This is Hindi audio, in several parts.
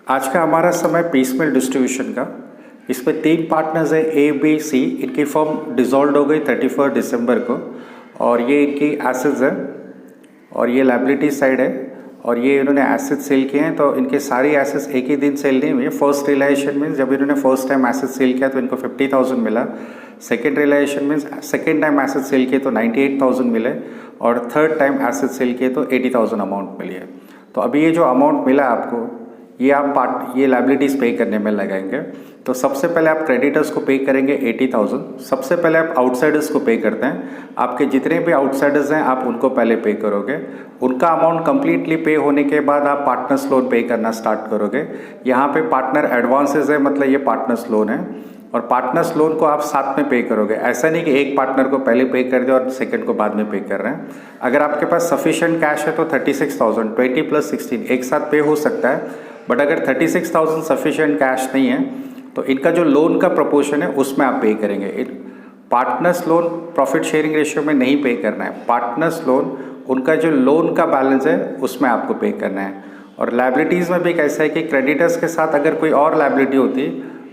आज का हमारा समय पीसमेल डिस्ट्रीब्यूशन का। इसमें 3 पार्टनर्स हैं ए बी सी। इनकी फर्म डिसॉल्व हो गई 31 दिसंबर को और ये इनकी एसेट्स है और ये लायबिलिटी साइड है और ये इन्होंने एसेट सेल किए हैं। तो इनके सारी एसेट्स एक ही दिन सेल नहीं हुई। फर्स्ट रियलाइजेशन मीन्स जब इन्होंने फर्स्ट टाइम एसेट सेल किया तो इनको 50,000 मिला। Second realization means second time asset sale किए तो 98,000 मिले और थर्ड टाइम एसेट सेल किए तो 80,000 अमाउंट मिली है। तो अभी ये जो अमाउंट मिला आपको ये लायबिलिटीज़ पे करने में लगाएंगे। तो सबसे पहले आप क्रेडिटर्स को पे करेंगे 80,000। सबसे पहले आप आउटसाइडर्स को पे करते हैं। आपके जितने भी आउटसाइडर्स हैं आप उनको पहले पे करोगे। उनका अमाउंट कंप्लीटली पे होने के बाद आप पार्टनर्स लोन पे करना स्टार्ट करोगे। यहाँ पे पार्टनर एडवांसेस है, मतलब ये पार्टनर्स लोन है और पार्टनर्स लोन को आप साथ में पे करोगे। ऐसा नहीं कि एक पार्टनर को पहले पे कर दे और सेकंड को बाद में पे कर रहे हैं। अगर आपके पास सफिशिएंट कैश है तो 36,000 20 + 16 एक साथ पे हो सकता है। बट अगर 36,000 सफिशिएंट कैश नहीं है तो इनका जो लोन का प्रपोर्शन है उसमें आप पे करेंगे। Partners loan profit sharing ratio में नहीं पे करना है। पार्टनर्स लोन उनका जो लोन का बैलेंस है उसमें आपको पे करना है। और लायबिलिटीज़ में भी कैसा है कि क्रेडिटर्स के साथ अगर कोई और लायबिलिटी होती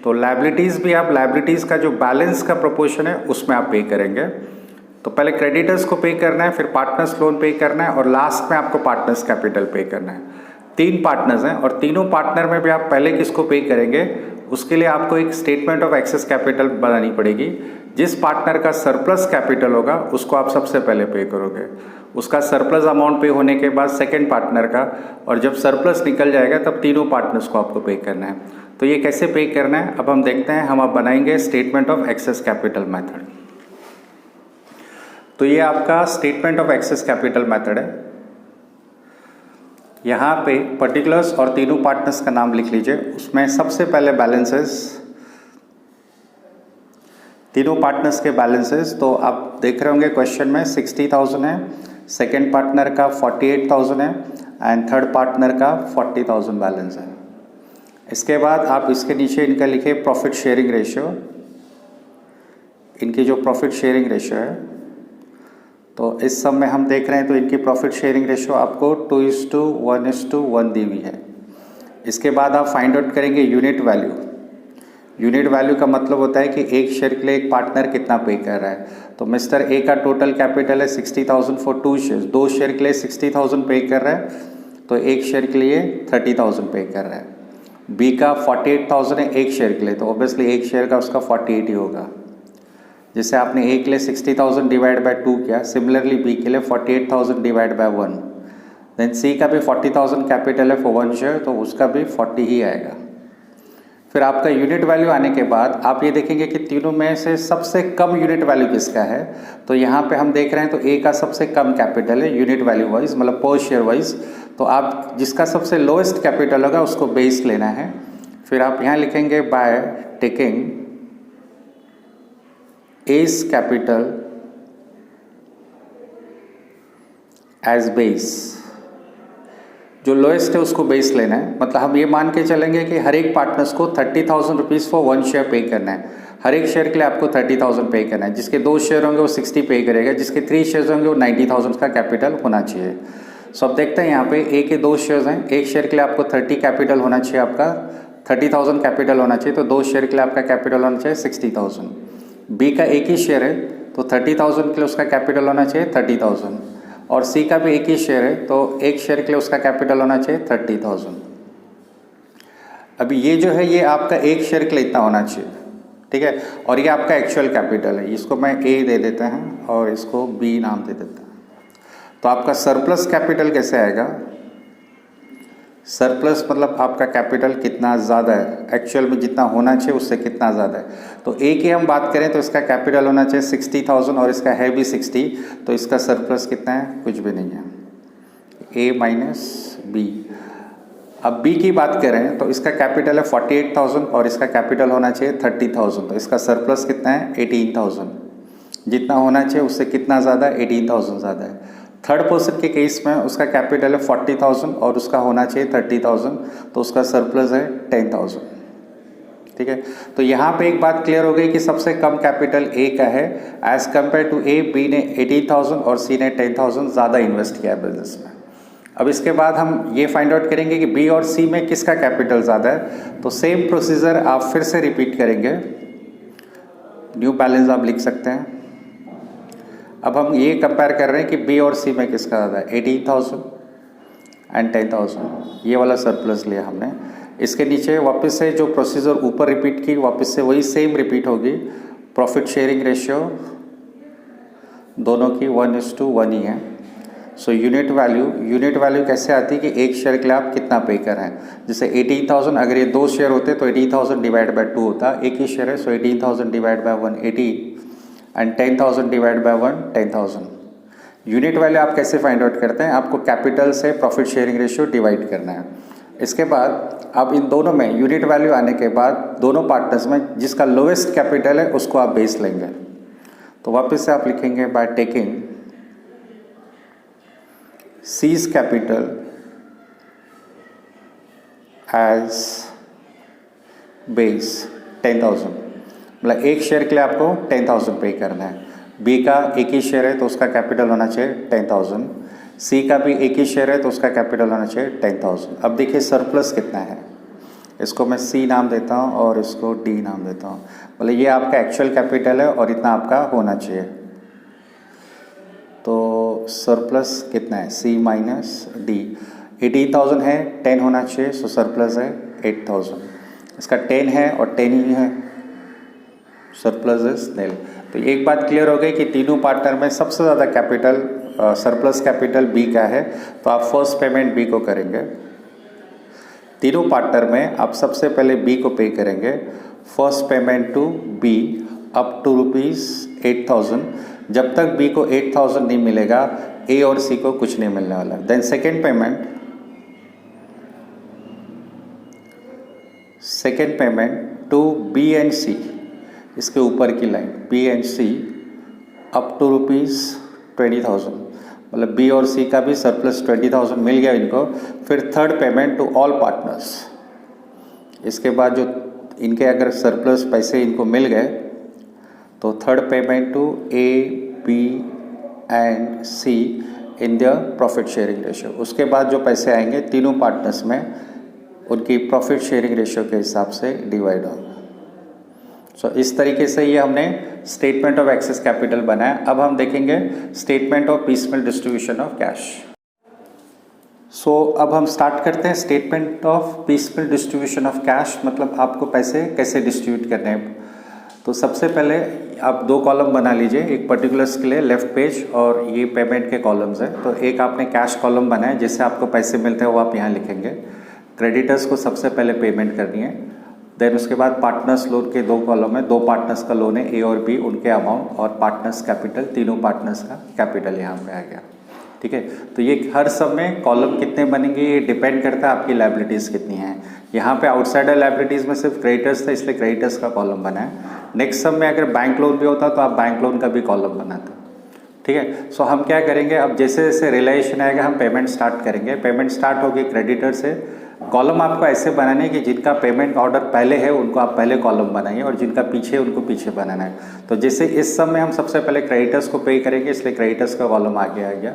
तो लायबिलिटीज़ भी आप लायबिलिटीज़ का जो बैलेंस का प्रपोर्शन है उसमें आप पे करेंगे। तो पहले क्रेडिटर्स को पे करना है, फिर पार्टनर्स लोन पे करना है और लास्ट में आपको पार्टनर्स कैपिटल पे करना है। 3 पार्टनर्स हैं और तीनों पार्टनर में भी आप पहले किसको पे करेंगे उसके लिए आपको एक स्टेटमेंट ऑफ एक्सेस कैपिटल बनानी पड़ेगी। जिस पार्टनर का सरप्लस कैपिटल होगा उसको आप सबसे पहले पे करोगे। उसका सरप्लस अमाउंट पे होने के बाद सेकंड पार्टनर का, और जब सरप्लस निकल जाएगा तब तीनों पार्टनर्स को आपको पे करना है। तो ये कैसे पे करना है अब हम देखते हैं। हम अब बनाएंगे statement of excess capital method. तो ये आपका statement of excess capital method है। यहाँ पे पर्टिकुलर्स और तीनों पार्टनर्स का नाम लिख लीजिए। उसमें सबसे पहले बैलेंसेस, तीनों पार्टनर्स के बैलेंसेस तो आप देख रहे होंगे क्वेश्चन में 60,000 है, सेकेंड पार्टनर का 48,000 है एंड थर्ड पार्टनर का 40,000 बैलेंस है। इसके बाद आप इसके नीचे इनका लिखे प्रॉफिट शेयरिंग रेशियो। इनकी जो प्रॉफिट शेयरिंग रेशियो है तो इस सब में हम देख रहे हैं तो इनकी प्रॉफिट शेयरिंग रेशियो आपको 2:1:1 दी हुई है। इसके बाद आप फाइंड आउट करेंगे यूनिट वैल्यू। यूनिट वैल्यू का मतलब होता है कि एक शेयर के लिए एक पार्टनर कितना पे कर रहा है। तो मिस्टर ए का टोटल कैपिटल है 60,000 फॉर 2 शेयर्स। 2 शेयर के लिए 60,000 पे कर रहा है तो एक शेयर के लिए 30,000 पे कर रहा है। बी का 48,000 है एक शेयर के लिए, तो ऑब्वियसली एक शेयर का उसका 48 ही होगा। जैसे आपने ए के लिए 60,000 डिवाइड बाय 2 किया, सिमिलरली बी के लिए 48,000 डिवाइड बाय 1। देन सी का भी 40,000 कैपिटल है फॉर 1 शेयर तो उसका भी 40 ही आएगा। फिर आपका यूनिट वैल्यू आने के बाद आप ये देखेंगे कि तीनों में से सबसे कम यूनिट वैल्यू किसका है। तो यहाँ पे हम देख रहे हैं तो ए का सबसे कम कैपिटल है यूनिट वैल्यू वाइज, मतलब पर शेयर वाइज। तो आप जिसका सबसे लोएस्ट कैपिटल होगा उसको बेस लेना है। फिर आप यहाँ लिखेंगे by taking as capital as base. जो लोएस्ट है उसको बेस लेना है। मतलब हम ये मान के चलेंगे कि हर एक पार्टनर्स को 30,000 रुपीज़ फॉर 1 शेयर पे करना है। हर एक शेयर के लिए आपको 30,000 पे करना है। जिसके 2 शेयर होंगे वो 60 पे करेगा, जिसके 3 शेयर होंगे वो 90,000 का कैपिटल होना चाहिए। सो अब देखते हैं यहाँ पे ए के 2 शेयर हैं। एक शेयर के लिए आपको 30 कैपिटल होना चाहिए, आपका 30,000 कैपिटल होना चाहिए। तो 2 शेयर के लिए आपका कैपिटल होना चाहिए 60,000। बी का एक ही शेयर है तो 30,000 के लिए उसका कैपिटल होना चाहिए 30,000। और सी का भी एक ही शेयर है तो एक शेयर के लिए उसका कैपिटल होना चाहिए 30,000। अभी ये जो है ये आपका एक शेयर के लिए इतना होना चाहिए, ठीक है। और ये आपका एक्चुअल कैपिटल है। इसको मैं ए दे देते हैं और इसको बी नाम दे देते हैं। तो आपका सरप्लस कैपिटल कैसे आएगा। सरप्लस मतलब आपका कैपिटल कितना ज़्यादा है, एक्चुअल में जितना होना चाहिए उससे कितना ज़्यादा है। तो ए की हम बात करें तो इसका कैपिटल होना चाहिए 60,000 और इसका है भी 60, तो इसका सरप्लस कितना है, कुछ भी नहीं है, ए माइनस बी। अब बी की बात करें तो इसका कैपिटल है 48,000 और इसका कैपिटल होना चाहिए 30,000, तो इसका सरप्लस कितना है 18,000। जितना होना चाहिए उससे कितना ज़्यादा, 18,000 ज़्यादा है। थर्ड पर्सन के केस में उसका कैपिटल है 40,000 और उसका होना चाहिए 30,000, तो उसका सरप्लस है 10,000, ठीक है। तो यहाँ पे एक बात क्लियर हो गई कि सबसे कम कैपिटल ए का है as compare to A. B ने 18,000 और सी ने 10,000 ज़्यादा इन्वेस्ट किया है बिजनेस में। अब इसके बाद हम ये फाइंड आउट करेंगे कि बी और सी में किसका कैपिटल ज़्यादा है। तो सेम प्रोसीजर आप फिर से रिपीट करेंगे, न्यू बैलेंस आप लिख सकते हैं। अब हम ये कंपेयर कर रहे हैं कि बी और सी में किसका ज़्यादा है, 18,000 एंड 10,000, ये वाला सरप्लस लिया हमने। इसके नीचे वापस से जो प्रोसीजर ऊपर रिपीट की वापस से वही सेम रिपीट होगी। प्रॉफिट शेयरिंग रेशियो दोनों की 1:1 ही है। सो यूनिट वैल्यू कैसे आती है कि एक शेयर के लिए आप कितना पे कर रहे हैं। जैसे 18,000, अगर ये 2 शेयर होते तो 18,000 डिवाइड बाय 2 होता, एक ही शेयर है, सो 18,000 divide by 1 18 and 10,000 divide by 1 10,000। Unit value आप कैसे फाइंड आउट करते हैं, आपको कैपिटल से प्रॉफिट शेयरिंग रेशियो डिवाइड करना है। इसके बाद आप इन दोनों में यूनिट वैल्यू आने के बाद दोनों पार्टनर्स में जिसका लोएस्ट कैपिटल है उसको आप बेस लेंगे। तो वापस से आप लिखेंगे by taking C's capital as base 10,000, मतलब एक शेयर के लिए आपको 10,000 पे करना है। B का एक ही शेयर है तो उसका कैपिटल होना चाहिए 10,000, C का भी एक ही शेयर है तो उसका कैपिटल होना चाहिए 10,000। अब देखिए सरप्लस कितना है, इसको मैं C नाम देता हूँ और इसको D नाम देता हूँ। मतलब ये आपका एक्चुअल कैपिटल है और इतना आपका होना चाहिए। तो सरप्लस कितना है, C माइनस D। 18,000 है, 10 होना चाहिए, सो सरप्लस है 8,000। इसका 10 है और 10 ही है, सरप्लस इज निल। तो एक बात क्लियर हो गई कि तीनों पार्टनर में सबसे ज़्यादा कैपिटल सरप्लस कैपिटल B का है, तो आप फर्स्ट पेमेंट B को करेंगे। तीनों पार्टनर में आप सबसे पहले B को पे करेंगे। First payment to B up to ₹8,000। जब तक B को 8,000 नहीं मिलेगा A और C को कुछ नहीं मिलने वाला। Then second payment to B and C, इसके ऊपर की line B and C up to ₹20,000, मतलब B और C का भी सरप्लस 20,000 मिल गया इनको। फिर third payment to all partners, इसके बाद जो इनके अगर सरप्लस पैसे इनको मिल गए तो third payment to A, B and C in the profit sharing ratio. उसके बाद जो पैसे आएंगे तीनों पार्टनर्स में उनकी प्रॉफिट शेयरिंग रेशियो के हिसाब से डिवाइड होगा। सो इस तरीके से ये हमने स्टेटमेंट ऑफ एक्सेस कैपिटल बनाया। अब हम देखेंगे statement of piecemeal distribution of cash. So अब हम स्टार्ट करते हैं statement of piecemeal distribution of cash, मतलब आपको पैसे कैसे डिस्ट्रीब्यूट करने हैं। तो सबसे पहले आप 2 कॉलम बना लीजिए, एक पर्टिकुलर्स के लिए लेफ्ट पेज और ये पेमेंट के कॉलम्स हैं। तो एक आपने कैश कॉलम बनाया, जिससे आपको पैसे मिलते हैं वो आप यहाँ लिखेंगे। क्रेडिटर्स को सबसे पहले पेमेंट करनी है। देन उसके बाद पार्टनर्स लोन के 2 कॉलम है, 2 पार्टनर्स का लोन है A और B, उनके अमाउंट और पार्टनर्स कैपिटल, तीनों पार्टनर्स का कैपिटल यहाँ पे आ गया। ठीक है, तो ये हर सब में कॉलम कितने बनेंगे ये डिपेंड करता है आपकी लायबिलिटीज़ कितनी हैं। यहाँ पे आउटसाइडर लायबिलिटीज़ में सिर्फ क्रेडिटर्स था, इसलिए क्रेडिटर्स का कॉलम बना है। नेक्स्ट सब में अगर बैंक लोन भी होता तो आप बैंक लोन का भी कॉलम बनाते। ठीक है, सो हम क्या करेंगे, अब जैसे जैसे रियलाइजेशन आएगा हम पेमेंट स्टार्ट करेंगे। पेमेंट स्टार्ट होगी क्रेडिटर से। कॉलम आपको ऐसे बनाने हैं कि जिनका पेमेंट ऑर्डर पहले है उनको आप पहले कॉलम बनाइए और जिनका पीछे उनको पीछे बनाना है। तो जैसे इस सब में हम सबसे पहले क्रेडिटर्स को पे करेंगे, इसलिए क्रेडिटर्स का कॉलम आगे आ गया।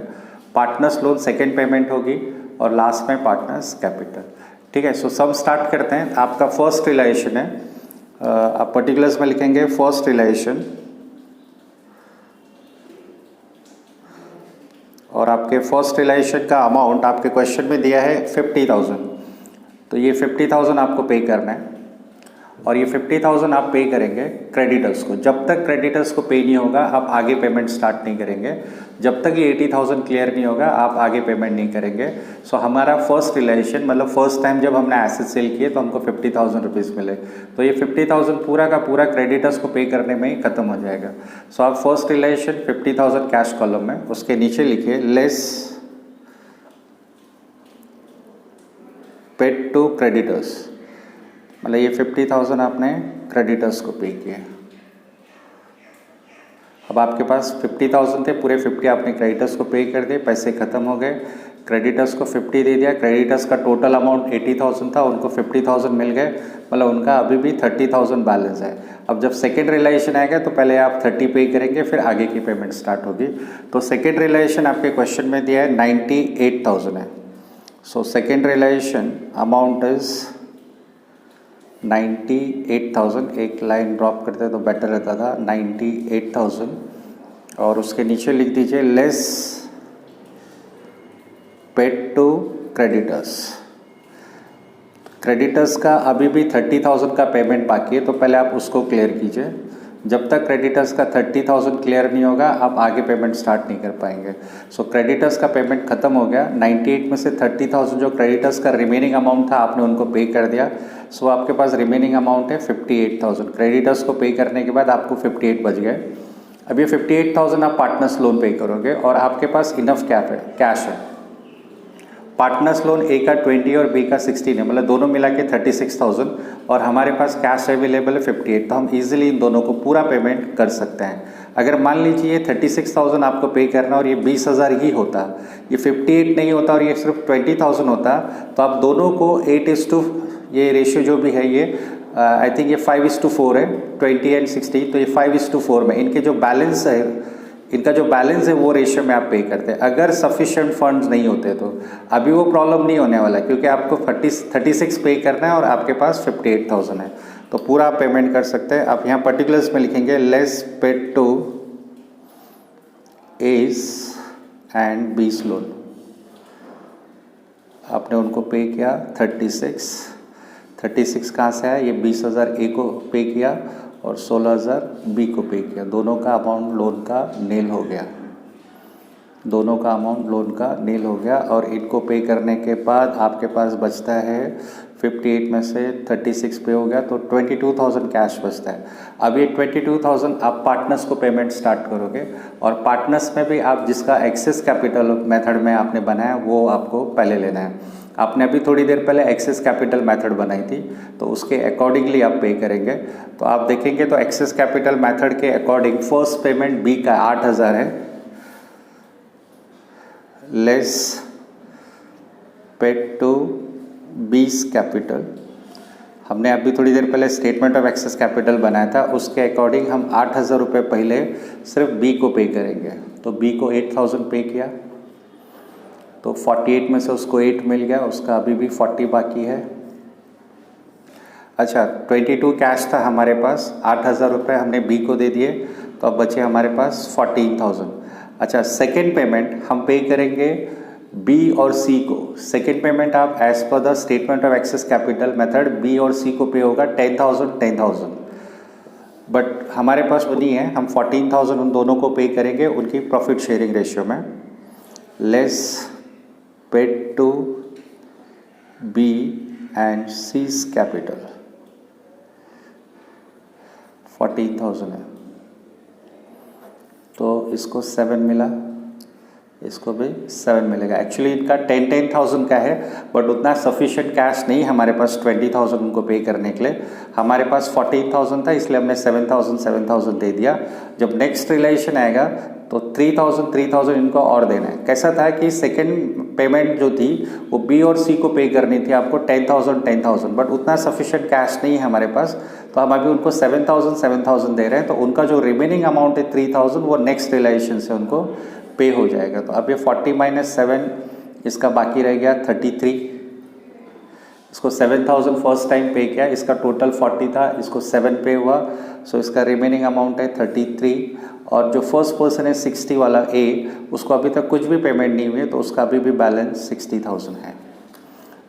पार्टनर्स लोन सेकेंड पेमेंट होगी और लास्ट में पार्टनर्स कैपिटल। ठीक है, सो सब स्टार्ट करते हैं। आपका फर्स्ट रियलाइजेशन है, आप पर्टिकुलर्स में लिखेंगे फर्स्ट रियलाइजेशन, और आपके फर्स्ट रियलाइजेशन का अमाउंट आपके क्वेश्चन में दिया है 50,000। तो ये 50,000 आपको पे करना है और ये 50,000 आप पे करेंगे क्रेडिटर्स को। जब तक क्रेडिटर्स को पे नहीं होगा आप आगे पेमेंट स्टार्ट नहीं करेंगे। जब तक ये 80,000 क्लियर नहीं होगा आप आगे पेमेंट नहीं करेंगे। सो हमारा फर्स्ट रियलाइजेशन मतलब फर्स्ट टाइम जब हमने एसेट सेल किए तो हमको 50,000 रुपीज़ मिले। तो ये 50,000 पूरा का पूरा क्रेडिटर्स को पे करने में ही खत्म हो जाएगा। सो आप फर्स्ट रियलाइजेशन 50,000 कैश कॉलम में, उसके नीचे लिखिए लेस पेड टू क्रेडिटर्स, मतलब ये 50,000 आपने क्रेडिटर्स को पे किया। अब आपके पास 50,000 थे, पूरे 50 आपने क्रेडिटर्स को पे कर दिए, पैसे खत्म हो गए। क्रेडिटर्स को 50 दे दिया, क्रेडिटर्स का टोटल अमाउंट 80,000 था, उनको 50,000 मिल गए, मतलब उनका अभी भी 30,000 बैलेंस है। अब जब सेकेंड रियलाइजेशन आएगा तो पहले आप 30 पे करेंगे, फिर आगे की पेमेंट स्टार्ट होगी। तो सेकेंड रियलाइजेशन आपके क्वेश्चन में दिया है 98,000 है। So second realisation amount is 98,000। एक लाइन ड्रॉप करते तो बेटर रहता था, 98,000। और उसके नीचे लिख दीजिए less paid to creditors. Creditors का अभी भी 30,000 का पेमेंट बाकी है, तो पहले आप उसको क्लियर कीजिए। जब तक क्रेडिटर्स का 30,000 क्लियर नहीं होगा आप आगे पेमेंट स्टार्ट नहीं कर पाएंगे। सो क्रेडिटर्स का पेमेंट खत्म हो गया। 98 में से 30,000 जो क्रेडिटर्स का रिमेनिंग अमाउंट था आपने उनको पे कर दिया। सो आपके पास रिमेनिंग अमाउंट है 58,000। क्रेडिटर्स को पे करने के बाद आपको 58 बच गए। अब ये 58,000 आप पार्टनर्स लोन पे करोगे और आपके पास इनफ कैश है। पार्टनर्स लोन ए का 20 और बी का 16 है, मतलब दोनों मिला के 36,000 और हमारे पास कैश अवेलेबल है 58, तो हम इजीली इन दोनों को पूरा पेमेंट कर सकते हैं। अगर मान लीजिए 36,000 आपको पे करना और ये 20,000 ही होता, ये 58 नहीं होता और ये सिर्फ 20,000 होता, तो आप दोनों को 8:, ये रेशियो जो भी है ये आई थिंक ये 5:4 है, 20 एंड 60, तो ये 5:4 में इनके जो बैलेंस है, इनका जो बैलेंस है वो रेशियो में आप पे करते हैं। अगर सफिशिएंट फंड्स नहीं होते तो अभी वो प्रॉब्लम नहीं होने वाला, क्योंकि आपको 36 पे करना है और आपके पास 58,000 है, तो पूरा आप पेमेंट कर सकते हैं। आप यहाँ पर्टिकुलर्स में लिखेंगे less paid to S and B's loan. आपने उनको पे किया 36 कहाँ से आया, ये 20,000 ए को पे किया और 16,000 बी को पे किया। दोनों का अमाउंट लोन का नील हो गया, दोनों का अमाउंट लोन का नील हो गया। और इनको पे करने के बाद आपके पास बचता है 58 में से 36 पे हो गया तो 22,000 कैश बचता है। अब ये 22,000 आप पार्टनर्स को पेमेंट स्टार्ट करोगे और पार्टनर्स में भी आप जिसका एक्सेस कैपिटल मेथड में आपने बनाया वो आपको पहले लेना है। आपने अभी थोड़ी देर पहले एक्सेस कैपिटल मेथड बनाई थी, तो उसके अकॉर्डिंगली आप पे करेंगे। तो आप देखेंगे तो एक्सेस कैपिटल मेथड के अकॉर्डिंग फर्स्ट पेमेंट बी का 8,000 है, less paid to B's capital. हमने अभी थोड़ी देर पहले स्टेटमेंट ऑफ एक्सेस कैपिटल बनाया था, उसके अकॉर्डिंग हम 8,000 रुपये पहले सिर्फ बी को पे करेंगे। तो बी को 8,000 पे किया तो 48 में से उसको 8 मिल गया, उसका अभी भी 40 बाकी है। अच्छा 22 कैश था हमारे पास, 8,000 रुपये हमने बी को दे दिए, तो अब बचे हमारे पास 14,000। अच्छा सेकेंड पेमेंट हम पे करेंगे बी और सी को। सेकेंड पेमेंट आप as per the statement of excess capital method B और सी को पे होगा 10,000, बट हमारे पास वो नहीं है, हम 14,000 उन दोनों को पे करेंगे उनकी प्रॉफिट शेयरिंग रेशियो में। Less paid to B and C's capital 14,000 है, तो इसको 7 मिला, इसको भी 7 मिलेगा। एक्चुअली इनका 10,000 का है, बट उतना सफिशिएंट कैश नहीं हमारे पास 20,000 उनको पे करने के लिए। हमारे पास 14,000 था, इसलिए हमने 7,000 दे दिया। जब नेक्स्ट रियलाइजेशन आएगा तो 3,000 इनको और देना है। कैसा था कि सेकंड पेमेंट जो थी वो बी और सी को पे करनी थी आपको 10,000, बट उतना सफिशिएंट कैश नहीं है हमारे पास, तो हम अभी उनको 7,000 दे रहे हैं। तो उनका जो रिमेनिंग अमाउंट है 3,000 वो नेक्स्ट रियलाइजेशन से उनको पे हो जाएगा। तो अब ये 40 - 7 इसका बाकी रह गया 33। इसको 7,000 फर्स्ट टाइम पे किया, इसका टोटल 40 था, इसको 7 पे हुआ, सो इसका रिमेनिंग अमाउंट है 33। और जो फर्स्ट पर्सन है 60 वाला ए, उसको अभी तक कुछ भी पेमेंट नहीं हुई है, तो उसका अभी भी बैलेंस 60,000 है।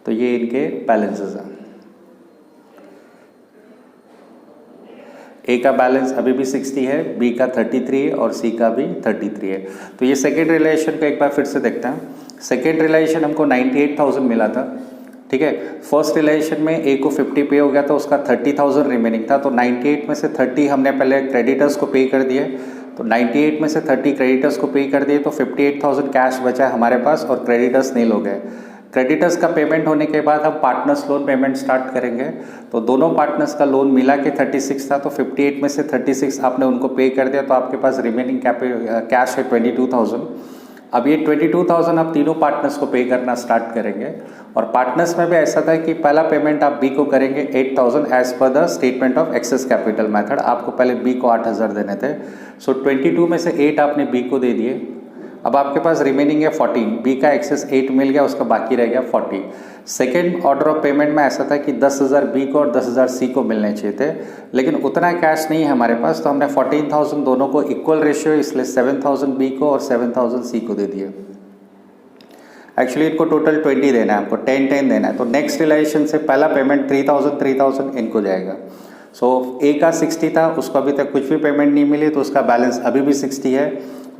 तो ये इनके बैलेंसेस हैं। ए का बैलेंस अभी भी 60 है, बी का 33 है और सी का भी 33 है। तो ये सेकेंड रियलाइजेशन को एक बार फिर से देखते हैं। सेकेंड रियलाइजेशन हमको 98,000 मिला था, ठीक है। फर्स्ट रियलाइजेशन में ए को 50 पे हो गया तो उसका 30,000 रिमेनिंग था, तो 98 में से 30 हमने पहले क्रेडिटर्स को पे कर दिए, तो 98 में से 30 क्रेडिटर्स को पे कर दिए, तो 58,000 कैश बचा हमारे पास और क्रेडिटर्स नील हो गए। क्रेडिटर्स का पेमेंट होने के बाद हम पार्टनर्स लोन पेमेंट स्टार्ट करेंगे। तो दोनों पार्टनर्स का लोन मिला के 36 था, तो 58 में से 36 आपने उनको पे कर दिया, तो आपके पास रिमेनिंग कैश है 22,000। अब ये 22,000 आप तीनों पार्टनर्स को पे करना स्टार्ट करेंगे। और पार्टनर्स में भी ऐसा था कि पहला पेमेंट आप बी को करेंगे 8,000 as per the statement of excess capital method. आपको पहले बी को 8,000 देने थे, सो 22 में से 8 आपने बी को दे दिए अब आपके पास रिमेनिंग है 14, बी का एक्सेस 8 मिल गया, उसका बाकी रह गया 40। सेकेंड ऑर्डर ऑफ पेमेंट में ऐसा था कि 10,000 बी को और 10,000 सी को मिलने चाहिए थे, लेकिन उतना कैश नहीं है हमारे पास, तो हमने 14,000 दोनों को इक्वल रेशियो, इसलिए 7,000 बी को और 7,000 सी को दे दिए। एक्चुअली इनको टोटल 20 देना है, हमको 10-10 देना है, तो नेक्स्ट रिलाइजेशन से पहला पेमेंट 3,000 इनको जाएगा। सो ए का 60 था, उसको अभी तक कुछ भी पेमेंट नहीं मिली, तो उसका बैलेंस अभी भी 60 है।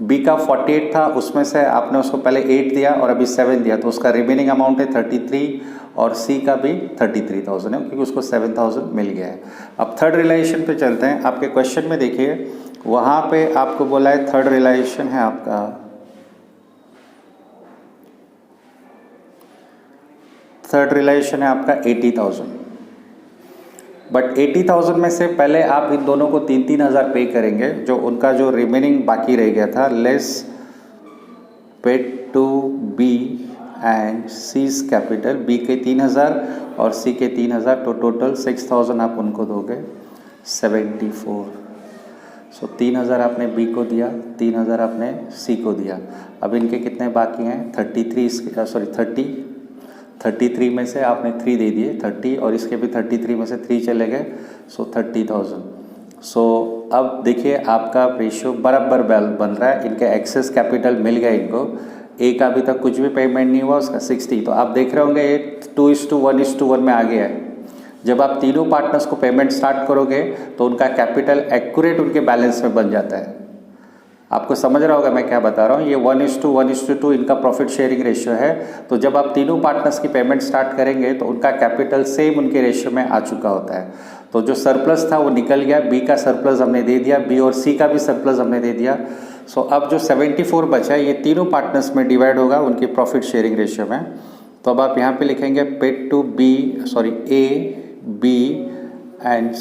बी का 48 था, उसमें से आपने उसको पहले 8 दिया और अभी 7 दिया, तो उसका रिमेनिंग अमाउंट है 33, और सी का भी 33,000 है, क्योंकि उसको 7,000 मिल गया है। अब थर्ड रिलाइजेशन पे चलते हैं। आपके क्वेश्चन में देखिए, वहाँ पे आपको बोला है थर्ड रिलाइजेशन है आपका, थर्ड रिलाइजेशन है आपका 80,000, बट 80,000 में से पहले आप इन दोनों को 3-3 हज़ार पे करेंगे, जो उनका जो रिमेनिंग बाकी रह गया था, less paid to B and C's capital, B के 3,000 और सी के 3,000, तो टोटल 6,000 आप उनको दोगे 74। सो 3,000 आपने बी को दिया, 3,000 आपने सी को दिया। अब इनके कितने बाकी हैं 33 में से आपने 3 दे दिए 30, और इसके भी 33 में से 3 चले गए, सो 30,000। सो अब देखिए आपका रेशियो बराबर बन रहा है, इनके एक्सेस कैपिटल मिल गया इनको, ए का अभी तक कुछ भी पेमेंट नहीं हुआ, उसका 60, तो आप देख रहे होंगे ये 2:1 में आ गया है। जब आप तीनों पार्टनर्स को पेमेंट स्टार्ट करोगे तो उनका कैपिटल एक्यूरेट उनके बैलेंस में बन जाता है। आपको समझ रहा होगा मैं क्या बता रहा हूँ, ये 1:2 इनका प्रॉफिट शेयरिंग रेशियो है। तो जब आप तीनों पार्टनर्स की पेमेंट स्टार्ट करेंगे तो उनका कैपिटल सेम उनके रेशियो में आ चुका होता है। तो जो सरप्लस था वो निकल गया, बी का सरप्लस हमने दे दिया, बी और सी का भी सरप्लस हमने दे दिया। सो अब जो 74 बचा है ये तीनों पार्टनर्स में डिवाइड होगा उनकी प्रॉफिट शेयरिंग रेशियो में। तो अब आप यहाँ पे लिखेंगे paid to A B and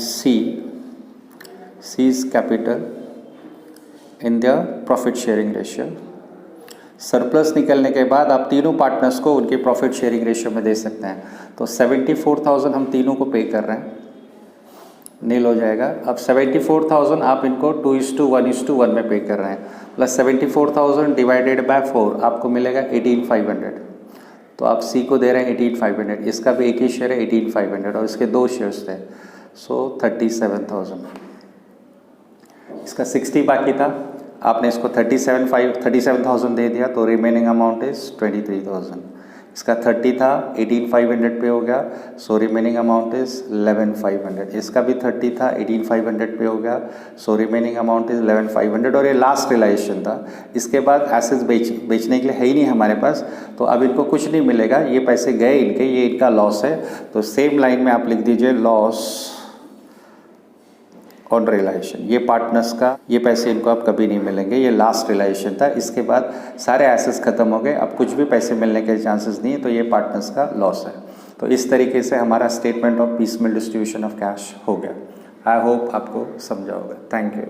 C's capital in the profit sharing ratio. Surplus निकलने के बाद आप तीनों पार्टनर्स को उनके प्रॉफिट शेयरिंग रेशियो में दे सकते हैं। तो 74,000 हम तीनों को पे कर रहे हैं, नील हो जाएगा। अब 74,000 आप इनको 2:1 में पे कर रहे हैं, प्लस 74,000 डिवाइडेड बाय 4 आपको मिलेगा 18,500। तो आप सी को दे रहे हैं 18,500, इसका भी एक ही शेयर है 18,500 और इसके 2 शेयर्स थे, सो 37,000। इसका 60 बाकी था, आपने इसको 37,000 दे दिया, तो रिमेनिंग अमाउंट इज 23,000। इसका 30 था, 18,500 पे हो गया, सो रिमेनिंग अमाउंट इज 11,500। इसका भी 30 था, 18,500 पे हो गया, सो रिमेनिंग अमाउंट इज 11,500। और ये लास्ट रिलाइजेशन था, इसके बाद एसेट्स बेचने के लिए है ही नहीं हमारे पास, तो अब इनको कुछ नहीं मिलेगा, ये पैसे गए इनके, ये इनका लॉस है। तो सेम लाइन में आप लिख दीजिए लॉस ऑन रिलाइजेशन। ये पार्टनर्स का ये पैसे इनको अब कभी नहीं मिलेंगे, ये लास्ट रिलाइजेशन था। इसके बाद सारे एसेट्स खत्म हो गए, अब कुछ भी पैसे मिलने के चांसेस नहीं है, तो ये पार्टनर्स का लॉस है। तो इस तरीके से हमारा statement of piecemeal distribution of cash हो गया। आई होप आपको समझा होगा। Thank you.